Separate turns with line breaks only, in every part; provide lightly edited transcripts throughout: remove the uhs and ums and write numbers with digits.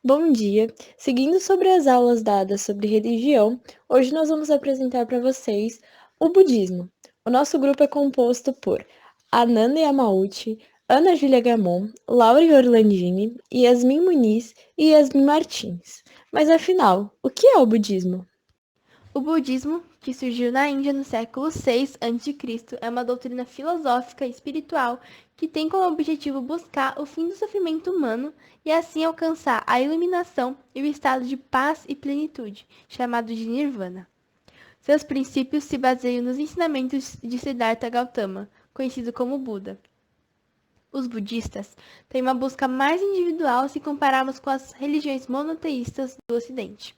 Bom dia! Seguindo sobre as aulas dadas sobre religião, hoje nós vamos apresentar para vocês o budismo. O nosso grupo é composto por Ananda Yamauchi, Ana Júlia Gamon, Laura Orlandini, Yasmin Muniz e Yasmin Martins. Mas afinal, o que é o budismo?
O budismo, que surgiu na Índia no século VI a.C., é uma doutrina filosófica e espiritual que tem como objetivo buscar o fim do sofrimento humano e assim alcançar a iluminação e o estado de paz e plenitude, chamado de Nirvana. Seus princípios se baseiam nos ensinamentos de Siddhartha Gautama, conhecido como Buda. Os budistas têm uma busca mais individual se compararmos com as religiões monoteístas do Ocidente.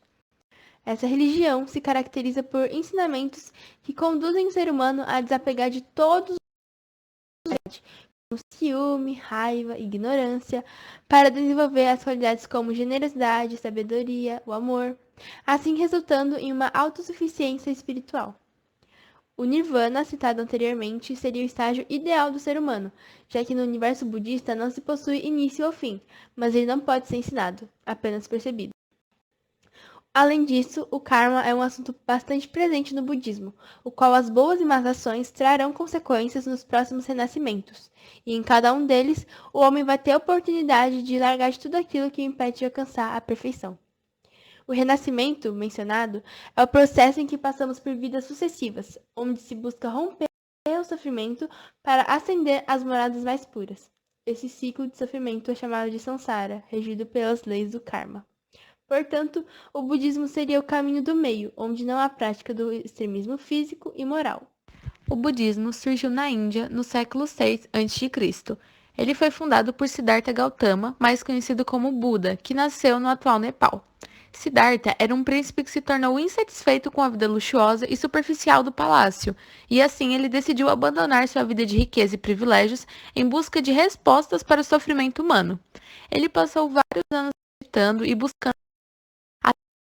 Essa religião se caracteriza por ensinamentos que conduzem o ser humano a desapegar de todos os como ciúme, raiva, ignorância, para desenvolver as qualidades como generosidade, sabedoria, o amor, assim resultando em uma autossuficiência espiritual. O Nirvana, citado anteriormente, seria o estágio ideal do ser humano, já que no universo budista não se possui início ou fim, mas ele não pode ser ensinado, apenas percebido. Além disso, o karma é um assunto bastante presente no budismo, o qual as boas e más ações trarão consequências nos próximos renascimentos, e em cada um deles, o homem vai ter a oportunidade de largar de tudo aquilo que o impede de alcançar a perfeição. O renascimento, mencionado, é o processo em que passamos por vidas sucessivas, onde se busca romper o sofrimento para ascender às moradas mais puras. Esse ciclo de sofrimento é chamado de samsara, regido pelas leis do karma. Portanto, o budismo seria o caminho do meio, onde não há prática do extremismo físico e moral.
O budismo surgiu na Índia no século VI a.C. Ele foi fundado por Siddhartha Gautama, mais conhecido como Buda, que nasceu no atual Nepal. Siddhartha era um príncipe que se tornou insatisfeito com a vida luxuosa e superficial do palácio, e assim ele decidiu abandonar sua vida de riqueza e privilégios em busca de respostas para o sofrimento humano. Ele passou vários anos meditando e buscando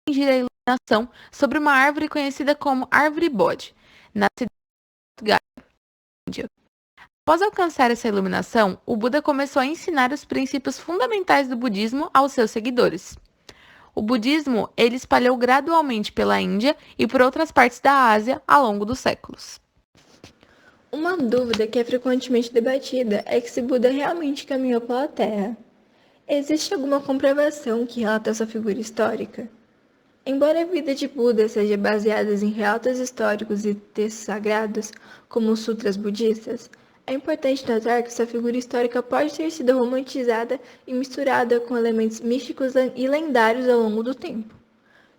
atingir a iluminação sobre uma árvore conhecida como Árvore Bodhi, na cidade de Gaya, Índia. Após alcançar essa iluminação, o Buda começou a ensinar os princípios fundamentais do budismo aos seus seguidores. O budismo ele espalhou gradualmente pela Índia e por outras partes da Ásia ao longo dos séculos.
Uma dúvida que é frequentemente debatida é que se Buda realmente caminhou pela Terra. Existe alguma comprovação que relata sua figura histórica? Embora a vida de Buda seja baseada em relatos históricos e textos sagrados, como os sutras budistas, é importante notar que sua figura histórica pode ter sido romantizada e misturada com elementos místicos e lendários ao longo do tempo.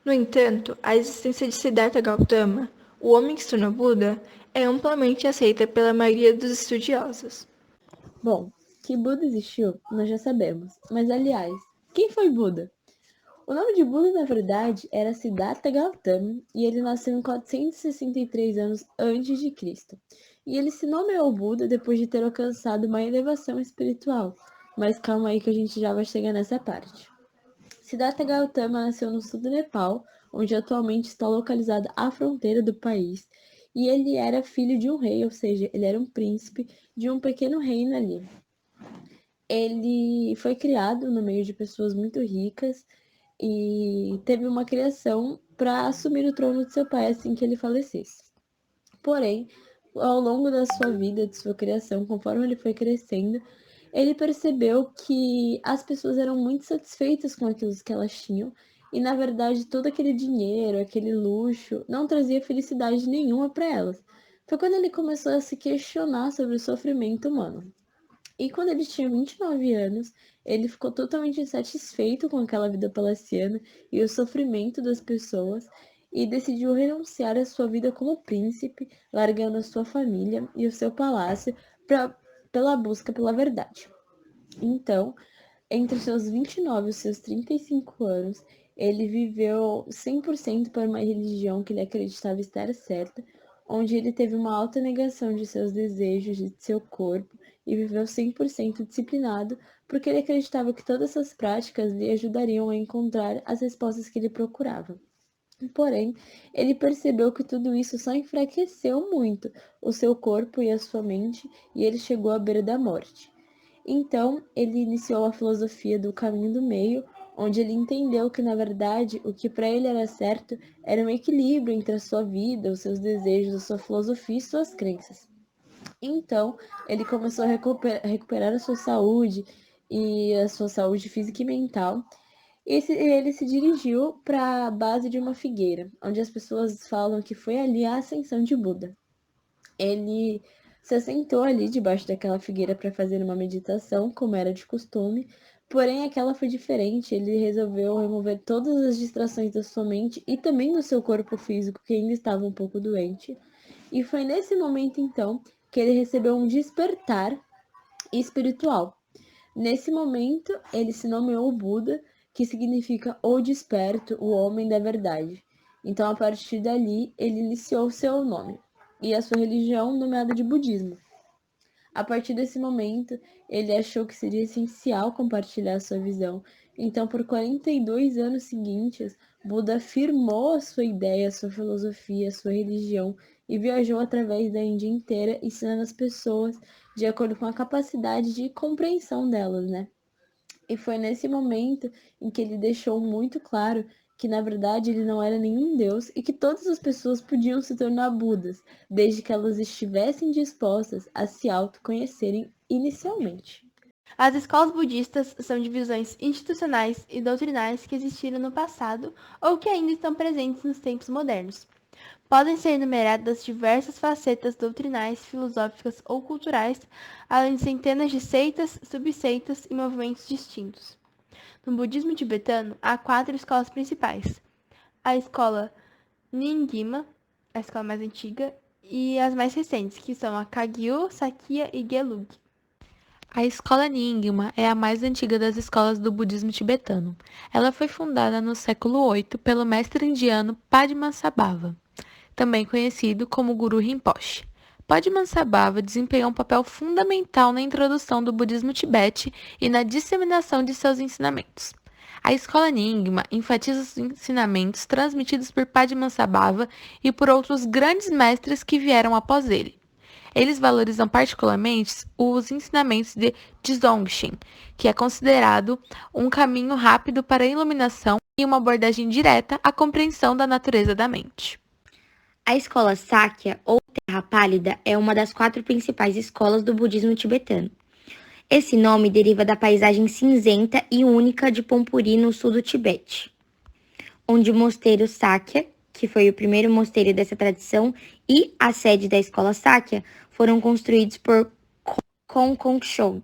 No entanto, a existência de Siddhartha Gautama, o homem que se tornou Buda, é amplamente aceita pela maioria dos estudiosos. Bom, que Buda existiu, nós já sabemos, mas aliás, quem foi Buda? O nome de Buda, na verdade, era Siddhartha Gautama e ele nasceu em 463 anos antes de Cristo. E ele se nomeou Buda depois de ter alcançado uma elevação espiritual. Mas calma aí que a gente já vai chegar nessa parte. Siddhartha Gautama nasceu no sul do Nepal, onde atualmente está localizada a fronteira do país, e ele era filho de um rei, ou seja, ele era um príncipe de um pequeno reino ali. Ele foi criado no meio de pessoas muito ricas e teve uma criação para assumir o trono de seu pai assim que ele falecesse. Porém, ao longo da sua vida, de sua criação, conforme ele foi crescendo, ele percebeu que as pessoas eram muito satisfeitas com aquilo que elas tinham e, na verdade, todo aquele dinheiro, aquele luxo, não trazia felicidade nenhuma para elas. Foi quando ele começou a se questionar sobre o sofrimento humano. E quando ele tinha 29 anos, ele ficou totalmente insatisfeito com aquela vida palaciana e o sofrimento das pessoas e decidiu renunciar à sua vida como príncipe, largando a sua família e o seu palácio pela busca pela verdade. Então, entre seus 29 e os seus 35 anos, ele viveu 100% para uma religião que ele acreditava estar certa, onde ele teve uma alta negação de seus desejos, de seu corpo, e viveu 100% disciplinado, porque ele acreditava que todas essas práticas lhe ajudariam a encontrar as respostas que ele procurava. Porém, ele percebeu que tudo isso só enfraqueceu muito o seu corpo e a sua mente, e ele chegou à beira da morte. Então, ele iniciou a filosofia do caminho do meio, onde ele entendeu que, na verdade, o que para ele era certo era um equilíbrio entre a sua vida, os seus desejos, a sua filosofia e suas crenças. Então, ele começou a recuperar a sua saúde e a sua saúde física e mental. E ele se dirigiu para a base de uma figueira, onde as pessoas falam que foi ali a ascensão de Buda. Ele se assentou ali debaixo daquela figueira para fazer uma meditação, como era de costume, porém aquela foi diferente. Ele resolveu remover todas as distrações da sua mente e também do seu corpo físico, que ainda estava um pouco doente. E foi nesse momento, então, que ele recebeu um despertar espiritual. Nesse momento, ele se nomeou Buda, que significa o desperto, o homem da verdade. Então, a partir dali, ele iniciou seu nome e a sua religião nomeada de budismo. A partir desse momento, ele achou que seria essencial compartilhar sua visão. Então, por 42 anos seguintes, Buda afirmou a sua ideia, a sua filosofia, a sua religião e viajou através da Índia inteira, ensinando as pessoas de acordo com a capacidade de compreensão delas, né? E foi nesse momento em que ele deixou muito claro que, na verdade, ele não era nenhum deus e que todas as pessoas podiam se tornar Budas, desde que elas estivessem dispostas a se autoconhecerem inicialmente.
As escolas budistas são divisões institucionais e doutrinais que existiram no passado ou que ainda estão presentes nos tempos modernos. Podem ser enumeradas diversas facetas doutrinais, filosóficas ou culturais, além de centenas de seitas, subseitas e movimentos distintos. No budismo tibetano, há 4 escolas principais: a escola Nyingma, a escola mais antiga, e as mais recentes, que são a Kagyu, Sakya e Gelug.
A escola Nyingma é a mais antiga das escolas do budismo tibetano. Ela foi fundada no século VIII pelo mestre indiano Padmasambhava, também conhecido como Guru Rinpoche. Padmasambhava desempenhou um papel fundamental na introdução do budismo tibete e na disseminação de seus ensinamentos. A escola Nyingma enfatiza os ensinamentos transmitidos por Padmasambhava e por outros grandes mestres que vieram após ele. Eles valorizam particularmente os ensinamentos de Dzogchen, que é considerado um caminho rápido para a iluminação e uma abordagem direta à compreensão da natureza da mente.
A escola Sakya, ou Terra Pálida, é uma das 4 principais escolas do budismo tibetano. Esse nome deriva da paisagem cinzenta e única de Pompuri, no sul do Tibete, onde o mosteiro Sakya, que foi o primeiro mosteiro dessa tradição, e a sede da escola Sakya foram construídos por Kon Kongshog.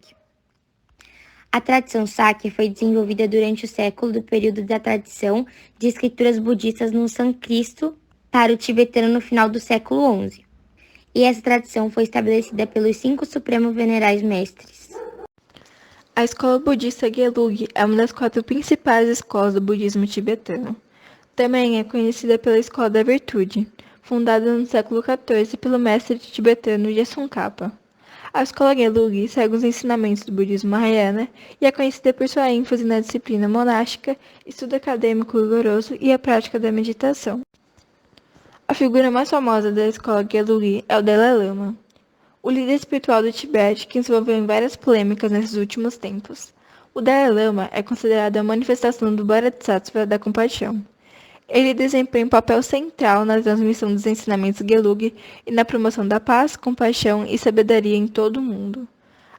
A tradição Sakya foi desenvolvida durante o século do período da tradição de escrituras budistas no sânscrito para o tibetano no final do século XI. E essa tradição foi estabelecida pelos 5 supremos venerais mestres.
A escola budista Gelug é uma das 4 principais escolas do budismo tibetano. Também é conhecida pela Escola da Virtude, fundada no século XIV pelo mestre tibetano Gesung-Kapa. A escola Gelug segue os ensinamentos do budismo Mahayana e é conhecida por sua ênfase na disciplina monástica, estudo acadêmico rigoroso e a prática da meditação. A figura mais famosa da escola Gelug é o Dalai Lama, o líder espiritual do Tibete que se envolveu em várias polêmicas nesses últimos tempos. O Dalai Lama é considerado a manifestação do Bodhisattva da compaixão. Ele desempenha um papel central na transmissão dos ensinamentos Gelug e na promoção da paz, compaixão e sabedoria em todo o mundo.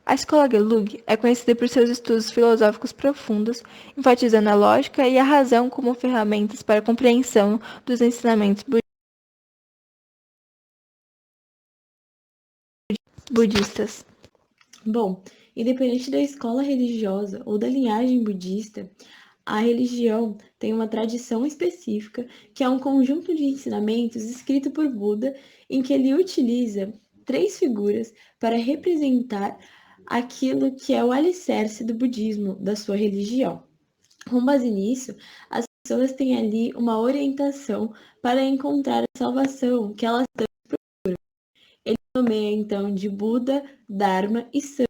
A escola Gelug é conhecida por seus estudos filosóficos profundos, enfatizando a lógica e a razão como ferramentas para a compreensão dos ensinamentos budistas.
Bom, independente da escola religiosa ou da linhagem budista, a religião tem uma tradição específica, que é um conjunto de ensinamentos escrito por Buda, em que ele utiliza 3 figuras para representar aquilo que é o alicerce do budismo, da sua religião. Com base nisso, as pessoas têm ali uma orientação para encontrar a salvação que elas procuram. Ele nomeia então de Buda, Dharma e Sangha.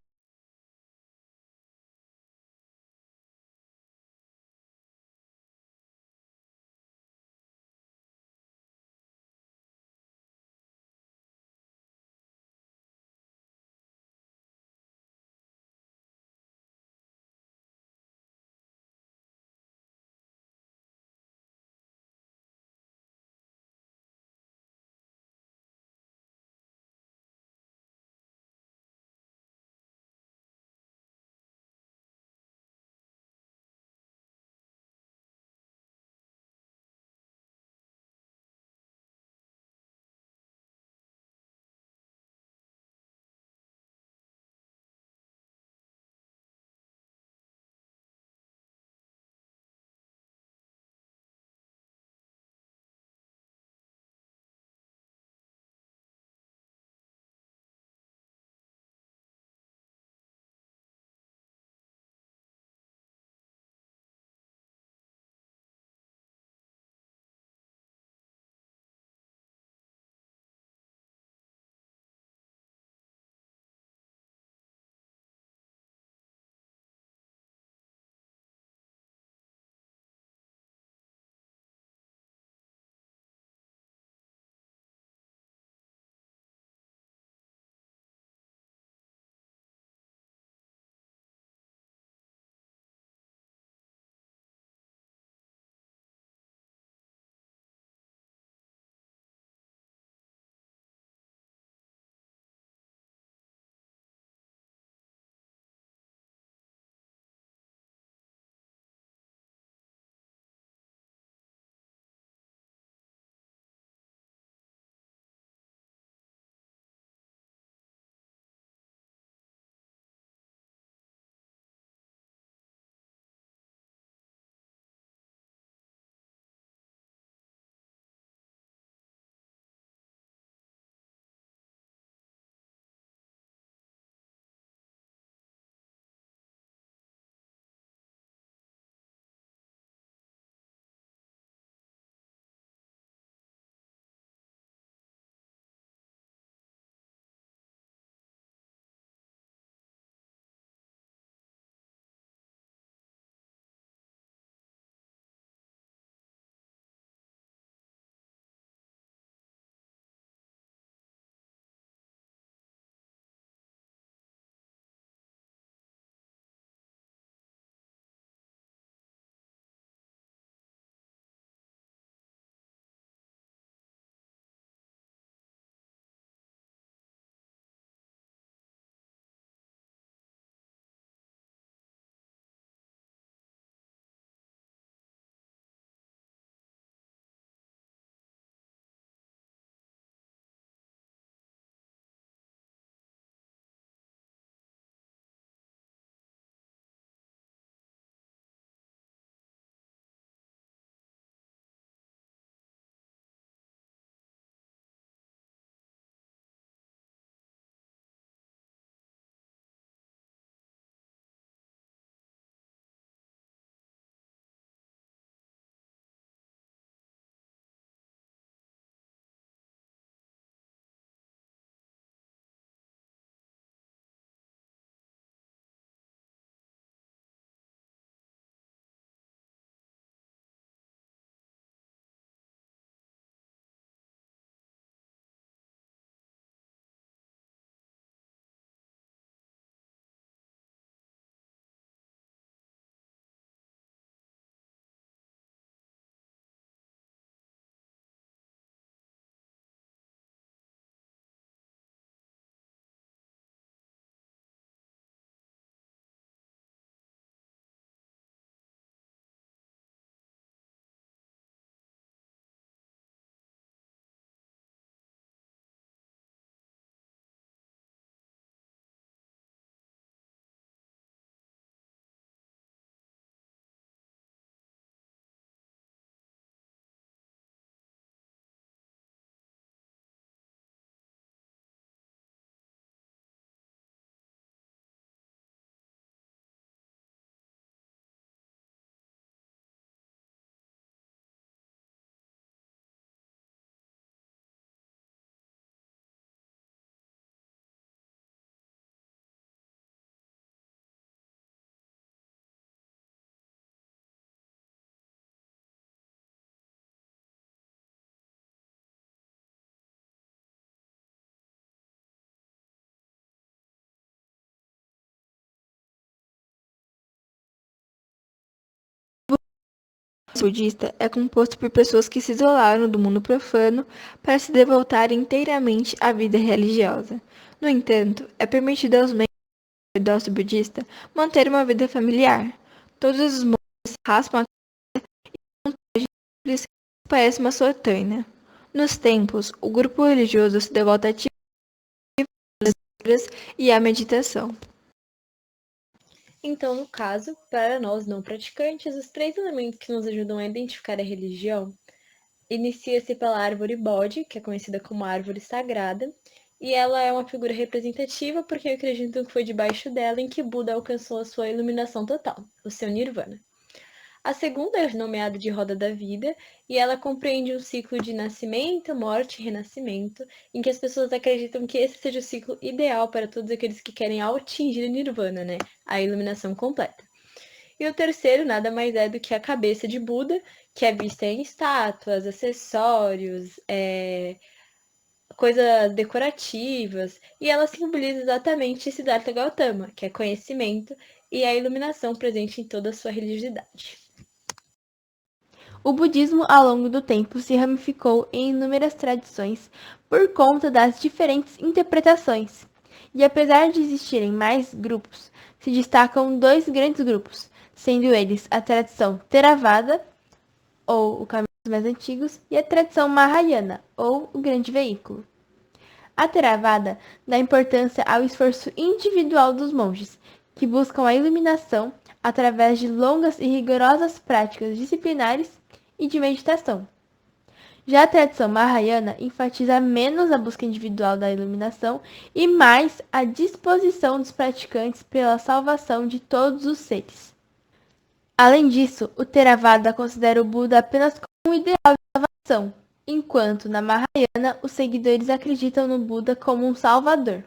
budista é composto por pessoas que se isolaram do mundo profano para se devotar inteiramente à vida religiosa. No entanto, é permitido aos membros do sacerdócio budista manter uma vida familiar. Todos os monges raspam a cabeça e parece uma sortanha. Nos templos, o grupo religioso se devota ativamente às leituras e à meditação.
Então, no caso, para nós não praticantes, os 3 elementos que nos ajudam a identificar a religião inicia-se pela árvore Bodhi, que é conhecida como árvore sagrada, e ela é uma figura representativa porque acreditam que foi debaixo dela em que Buda alcançou a sua iluminação total, o seu nirvana. A segunda é nomeada de roda da vida, e ela compreende um ciclo de nascimento, morte e renascimento, em que as pessoas acreditam que esse seja o ciclo ideal para todos aqueles que querem atingir o nirvana, né? A iluminação completa. E o terceiro nada mais é do que a cabeça de Buda, que é vista em estátuas, acessórios, coisas decorativas, e ela simboliza exatamente Siddhartha Gautama, que é conhecimento e a iluminação presente em toda a sua religiosidade.
O budismo, ao longo do tempo, se ramificou em inúmeras tradições por conta das diferentes interpretações. E apesar de existirem mais grupos, se destacam 2 grandes grupos, sendo eles a tradição Theravada, ou o caminho dos mais antigos, e a tradição Mahayana, ou o grande veículo. A Theravada dá importância ao esforço individual dos monges, que buscam a iluminação através de longas e rigorosas práticas disciplinares e de meditação. Já a tradição Mahayana enfatiza menos a busca individual da iluminação e mais a disposição dos praticantes pela salvação de todos os seres. Além disso, o Theravada considera o Buda apenas como um ideal de salvação, enquanto na Mahayana os seguidores acreditam no Buda como um salvador.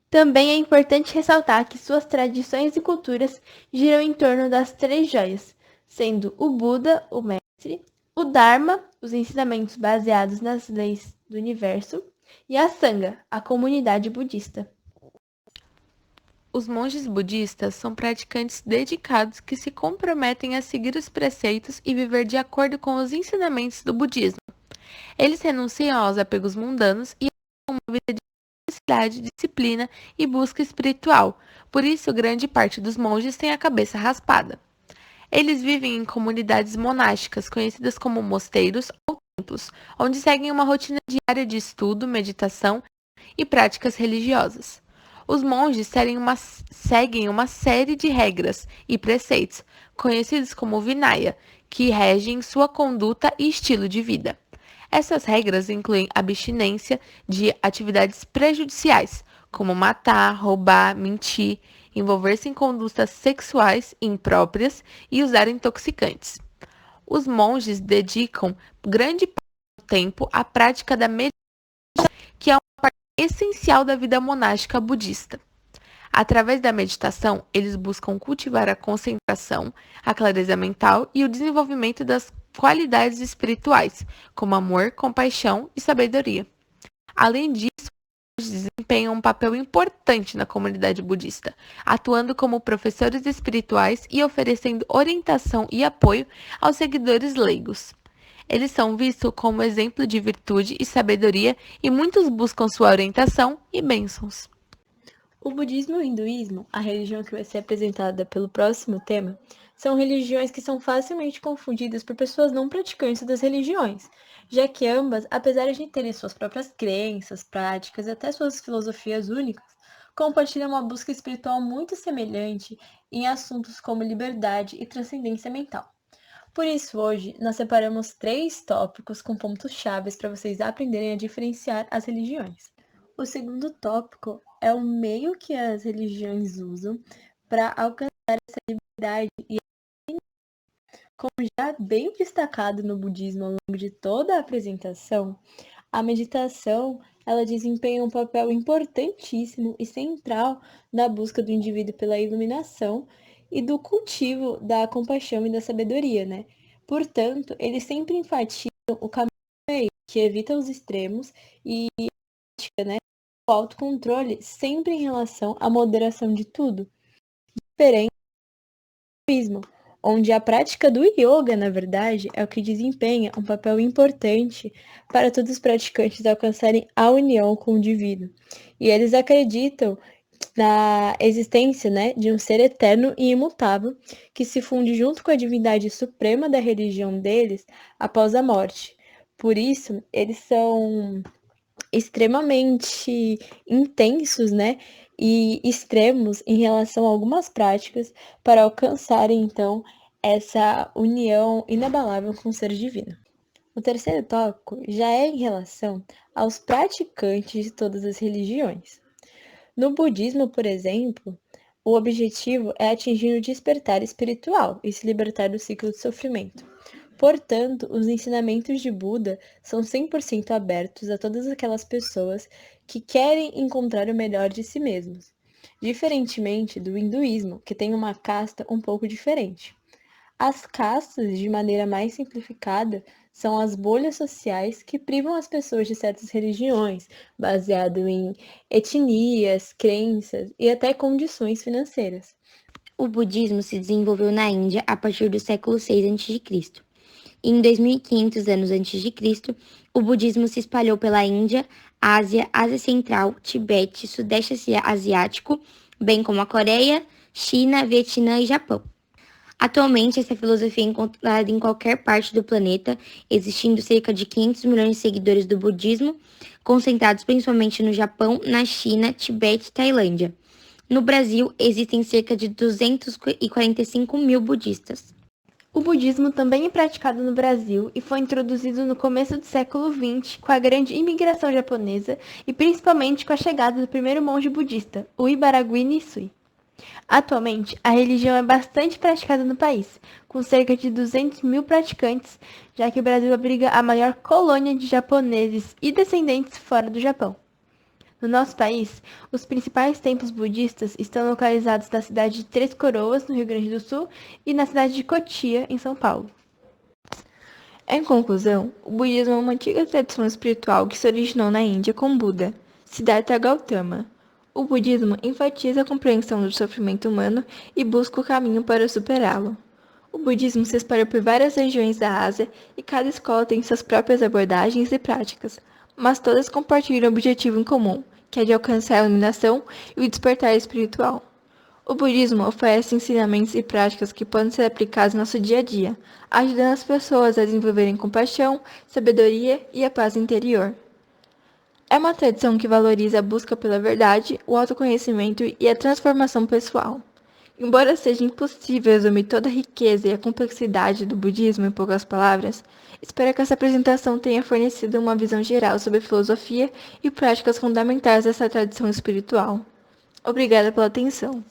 Também é importante ressaltar que suas tradições e culturas giram em torno das 3 joias, sendo o Buda, o mestre, o Dharma, os ensinamentos baseados nas leis do universo, e a Sangha, a comunidade budista.
Os monges budistas são praticantes dedicados que se comprometem a seguir os preceitos e viver de acordo com os ensinamentos do budismo. Eles renunciam aos apegos mundanos e uma vida de felicidade, disciplina e busca espiritual. Por isso, grande parte dos monges tem a cabeça raspada. Eles vivem em comunidades monásticas, conhecidas como mosteiros ou templos, onde seguem uma rotina diária de estudo, meditação e práticas religiosas. Os monges seguem uma série de regras e preceitos, conhecidos como Vinaya, que regem sua conduta e estilo de vida. Essas regras incluem abstinência de atividades prejudiciais, como matar, roubar, mentir, envolver-se em condutas sexuais impróprias e usar intoxicantes. Os monges dedicam grande parte do tempo à prática da meditação, que é uma parte essencial da vida monástica budista. Através da meditação, eles buscam cultivar a concentração, a clareza mental e o desenvolvimento das qualidades espirituais, como amor, compaixão e sabedoria. Além disso, desempenham um papel importante na comunidade budista, atuando como professores espirituais e oferecendo orientação e apoio aos seguidores leigos. Eles são vistos como exemplo de virtude e sabedoria e muitos buscam sua orientação e bênçãos.
O budismo e o hinduísmo, a religião que vai ser apresentada pelo próximo tema, são religiões que são facilmente confundidas por pessoas não praticantes das religiões, já que ambas, apesar de terem suas próprias crenças, práticas e até suas filosofias únicas, compartilham uma busca espiritual muito semelhante em assuntos como liberdade e transcendência mental. Por isso, hoje, nós separamos 3 tópicos com pontos chaves para vocês aprenderem a diferenciar as religiões. O segundo tópico é o meio que as religiões usam para alcançar essa liberdade e, como já bem destacado no budismo ao longo de toda a apresentação, a meditação ela desempenha um papel importantíssimo e central na busca do indivíduo pela iluminação e do cultivo da compaixão e da sabedoria, né? Portanto, eles sempre enfatizam o caminho meio, que evita os extremos e, né, o autocontrole sempre em relação à moderação de tudo, diferente do budismo, onde a prática do yoga, na verdade, é o que desempenha um papel importante para todos os praticantes alcançarem a união com o divino. E eles acreditam na existência, né, de um ser eterno e imutável que se funde junto com a divindade suprema da religião deles após a morte. Por isso, eles são extremamente intensos, né, e extremos em relação a algumas práticas para alcançarem, então, essa união inabalável com o ser divino. O terceiro tópico já é em relação aos praticantes de todas as religiões. No budismo, por exemplo, o objetivo é atingir o despertar espiritual e se libertar do ciclo de sofrimento. Portanto, os ensinamentos de Buda são 100% abertos a todas aquelas pessoas que querem encontrar o melhor de si mesmos, diferentemente do hinduísmo, que tem uma casta um pouco diferente. As castas, de maneira mais simplificada, são as bolhas sociais que privam as pessoas de certas religiões, baseado em etnias, crenças e até condições financeiras.
O budismo se desenvolveu na Índia a partir do século VI a.C. Em 2500 anos antes de Cristo, o budismo se espalhou pela Índia, Ásia, Ásia Central, Tibete, Sudeste Asiático, bem como a Coreia, China, Vietnã e Japão. Atualmente, essa filosofia é encontrada em qualquer parte do planeta, existindo cerca de 500 milhões de seguidores do budismo, concentrados principalmente no Japão, na China, Tibete e Tailândia. No Brasil, existem cerca de 245 mil budistas.
O budismo também é praticado no Brasil e foi introduzido no começo do século XX com a grande imigração japonesa e principalmente com a chegada do primeiro monge budista, o Ibaragüi Nisui. Atualmente, a religião é bastante praticada no país, com cerca de 200 mil praticantes, já que o Brasil abriga a maior colônia de japoneses e descendentes fora do Japão. No nosso país, os principais templos budistas estão localizados na cidade de Três Coroas, no Rio Grande do Sul, e na cidade de Cotia, em São Paulo. Em conclusão, o budismo é uma antiga tradição espiritual que se originou na Índia com Buda, Siddhartha Gautama. O budismo enfatiza a compreensão do sofrimento humano e busca o caminho para superá-lo. O budismo se espalhou por várias regiões da Ásia e cada escola tem suas próprias abordagens e práticas, mas todas compartilham um objetivo em comum, que é de alcançar a iluminação e o despertar espiritual. O budismo oferece ensinamentos e práticas que podem ser aplicados no nosso dia a dia, ajudando as pessoas a desenvolverem compaixão, sabedoria e a paz interior. É uma tradição que valoriza a busca pela verdade, o autoconhecimento e a transformação pessoal. Embora seja impossível resumir toda a riqueza e a complexidade do budismo em poucas palavras, espero que essa apresentação tenha fornecido uma visão geral sobre a filosofia e práticas fundamentais dessa tradição espiritual. Obrigada pela atenção.